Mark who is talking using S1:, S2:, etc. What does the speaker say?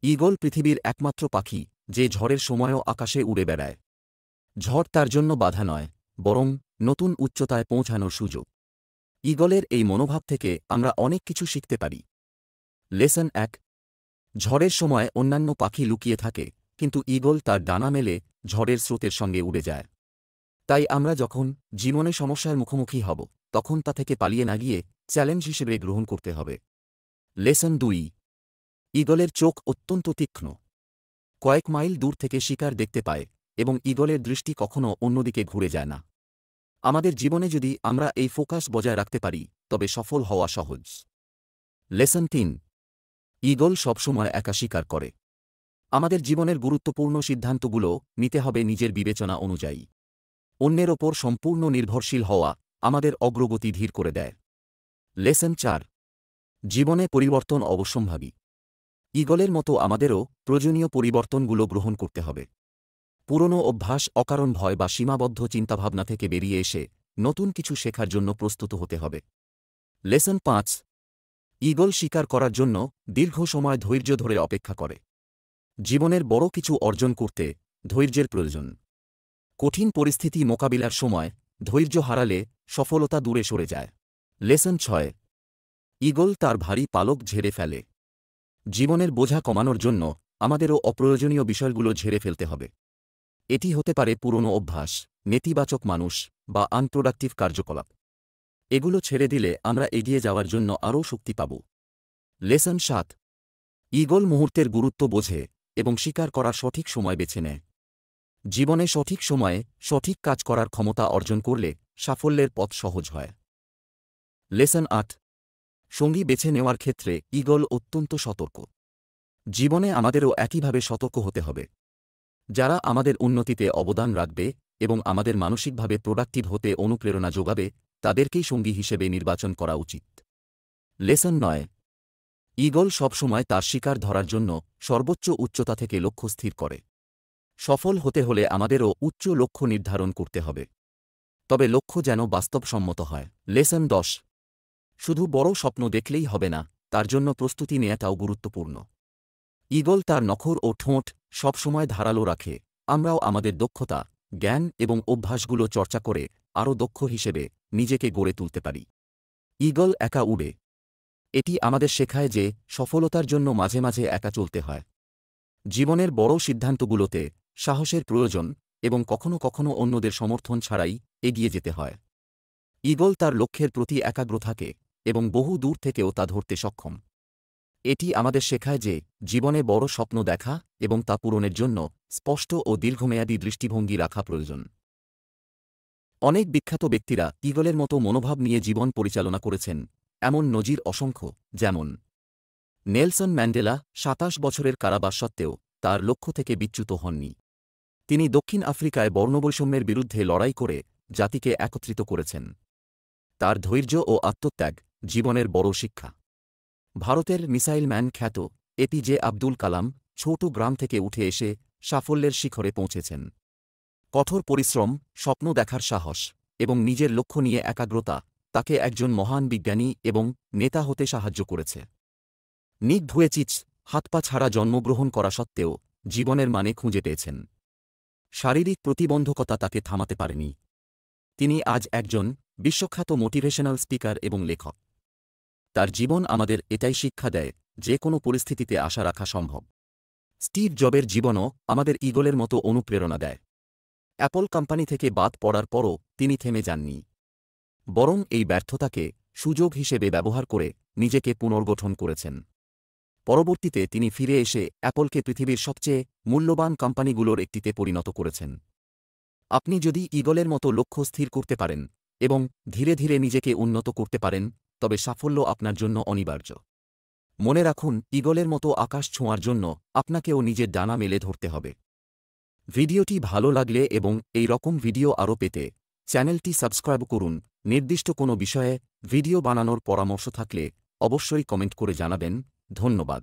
S1: Eagle পৃথিবীর একমাত্র পাখি যে ঝড়ের সময়ও আকাশে উড়ে বেড়ায়। ঝড় তার জন্য বাধা নয়, বরং নতুন উচ্চতায় পৌঁছানোর সুযোগ। ঈগলের এই মনোভাব থেকে আমরা অনেক কিছু শিখতে পারি। লেসন ১। ঝড়ের সময় অন্যান্য পাখি লুকিয়ে থাকে, কিন্তু ঈগল তার ডানা মেলে ঝড়ের স্রোতের সঙ্গে উড়ে যায়। তাই আমরা যখন জীবনে সমস্যার মুখোমুখি হব, তখন তা থেকে পালিয়ে না গিয়ে চ্যালেঞ্জ হিসেবে গ্রহণ করতে হবে। লেসন ২। ঈগলের চোখ অত্যন্ত তীক্ষ্ণ। কয়েক মাইল দূর থেকে শিকার দেখতে পায় এবং ঈগলের দৃষ্টি কখনও অন্যদিকে ঘুরে যায় না। আমাদের জীবনে যদি আমরা এই ফোকাস বজায় রাখতে পারি, তবে সফল হওয়া সহজ। লেসন ৩। ঈগল সবসময় একা শিকার করে। আমাদের জীবনের গুরুত্বপূর্ণ সিদ্ধান্তগুলো নিতে হবে নিজের বিবেচনা অনুযায়ী। অন্যের ওপর সম্পূর্ণ নির্ভরশীল হওয়া আমাদের অগ্রগতি ধীর করে দেয়। লেসন ৪। জীবনে পরিবর্তন অবশ্যম্ভাবী। ঈগলের মতো আমাদেরও প্রয়োজনীয় পরিবর্তনগুলো গ্রহণ করতে হবে। পুরনো অভ্যাস, অকারণ ভয় বা সীমাবদ্ধ চিন্তাভাবনা থেকে বেরিয়ে এসে নতুন কিছু শেখার জন্য প্রস্তুত হতে হবে। লেসন ৫। ঈগল শিকার করার জন্য দীর্ঘ সময় ধৈর্য ধরে অপেক্ষা করে। জীবনের বড় কিছু অর্জন করতে ধৈর্যের প্রয়োজন। কঠিন পরিস্থিতি মোকাবিলার সময় ধৈর্য হারালে সফলতা দূরে সরে যায়। লেসন ৬। ঈগল তার ভারী পালক ঝেড়ে ফেলে। জীবনের বোঝা কমানোর জন্য আমাদেরও অপ্রয়োজনীয় বিষয়গুলো ঝেড়ে ফেলতে হবে। এটি হতে পারে পুরনো অভ্যাস, নেতিবাচক মানুষ বা আনপ্রোডাক্টিভ কার্যকলাপ। এগুলো ছেড়ে দিলে আমরা এগিয়ে যাওয়ার জন্য আরও শক্তি পাব। লেসন ৭। ঈগল মুহূর্তের গুরুত্ব বোঝে এবং শিকার করার সঠিক সময় বেছে নেয়। জীবনে সঠিক সময়ে সঠিক কাজ করার ক্ষমতা অর্জন করলে সাফল্যের পথ সহজ হয়। লেসন ৮। সঙ্গী বেছে নেওয়ার ক্ষেত্রে ঈগল অত্যন্ত সতর্ক। জীবনে আমাদেরও একইভাবে সতর্ক হতে হবে। যারা আমাদের উন্নতিতে অবদান রাখবে এবং আমাদের মানসিকভাবে প্রোডাক্টিভ হতে অনুপ্রেরণা যোগাবে, তাদেরকেই সঙ্গী হিসেবে নির্বাচন করা উচিত। লেসন ৯। ঈগল সবসময় তার শিকার ধরার জন্য সর্বোচ্চ উচ্চতা থেকে লক্ষ্য স্থির করে। সফল হতে হলে আমাদেরও উচ্চ লক্ষ্য নির্ধারণ করতে হবে। তবে লক্ষ্য যেন বাস্তবসম্মত হয়। লেসন ১০। শুধু বড় স্বপ্ন দেখলেই হবে না, তার জন্য প্রস্তুতি নেওয়াটাও গুরুত্বপূর্ণ। ঈগল তার নখর ও ঠোঁট সবসময় ধারালো রাখে। আমরাও আমাদের দক্ষতা, জ্ঞান এবং অভ্যাসগুলো চর্চা করে আরও দক্ষ হিসেবে নিজেকে গড়ে তুলতে পারি। ঈগল একা উড়ে। এটি আমাদের শেখায় যে সফলতার জন্য মাঝে মাঝে একা চলতে হয়। জীবনের বড় সিদ্ধান্তগুলোতে সাহসের প্রয়োজন এবং কখনো কখনো অন্যদের সমর্থন ছাড়াই এগিয়ে যেতে হয়। ঈগল তার লক্ষ্যের প্রতি একাগ্র থাকে এবং বহু দূর থেকেও তা ধরতে সক্ষম। এটি আমাদের শেখায় যে জীবনে বড় স্বপ্ন দেখা এবং তা পূরণের জন্য স্পষ্ট ও দীর্ঘমেয়াদী দৃষ্টিভঙ্গি রাখা প্রয়োজন। অনেক বিখ্যাত ব্যক্তিরা ঈগলের মতো মনোভাব নিয়ে জীবন পরিচালনা করেছেন। এমন নজির অসংখ্য, যেমন নেলসন ম্যান্ডেলা ২৭ বছরের কারাবাস সত্ত্বেও তার লক্ষ্য থেকে বিচ্যুত হননি। তিনি দক্ষিণ আফ্রিকায় বর্ণবৈষম্যের বিরুদ্ধে লড়াই করে জাতিকে একত্রিত করেছেন। তার ধৈর্য ও আত্মত্যাগ জীবনের বড় শিক্ষা। ভারতের মিসাইল ম্যান খ্যাত এপিজে আব্দুল কালাম ছোট গ্রাম থেকে উঠে এসে সাফল্যের শিখরে পৌঁছেছেন। কঠোর পরিশ্রম, স্বপ্ন দেখার সাহস এবং নিজের লক্ষ্য নিয়ে একাগ্রতা তাকে একজন মহান বিজ্ঞানী এবং নেতা হতে সাহায্য করেছে। নিক ভুয়েচিচ হাত-পা ছাড়া জন্মগ্রহণ করা সত্ত্বেও জীবনের মানে খুঁজে পেয়েছেন। শারীরিক প্রতিবন্ধকতা তাকে থামাতে পারেনি। তিনি আজ একজন বিশ্বখ্যাত মোটিভেশনাল স্পিকার এবং লেখক। তার জীবন আমাদের এটাই শিক্ষা দেয় যে কোনো পরিস্থিতিতে আশা রাখা সম্ভব। স্টিভ জবের জীবনও আমাদের ঈগলের মতো অনুপ্রেরণা দেয়। অ্যাপল কোম্পানি থেকে বাদ পড়ার পরও তিনি থেমে যাননি। বরং এই ব্যর্থতাকে সুযোগ হিসেবে ব্যবহার করে নিজেকে পুনর্গঠন করেছেন। পরবর্তীতে তিনি ফিরে এসে অ্যাপলকে পৃথিবীর সবচেয়ে মূল্যবান কোম্পানিগুলোর একটিতে পরিণত করেছেন। আপনি যদি ঈগলের মতো লক্ষ্য স্থির করতে পারেন এবং ধীরে ধীরে নিজেকে উন্নত করতে পারেন, তবে সাফল্য আপনার জন্য অনিবার্য। মনে রাখুন, ঈগলের মতো আকাশ ছোঁয়ার জন্য আপনাকেও নিজের ডানা মেলে ধরতে হবে। ভিডিওটি ভালো লাগলে এবং এই রকম ভিডিও আরও পেতে চ্যানেলটি সাবস্ক্রাইব করুন। নির্দিষ্ট কোনো বিষয়ে ভিডিও বানানোর পরামর্শ থাকলে অবশ্যই কমেন্ট করে জানাবেন। ধন্যবাদ।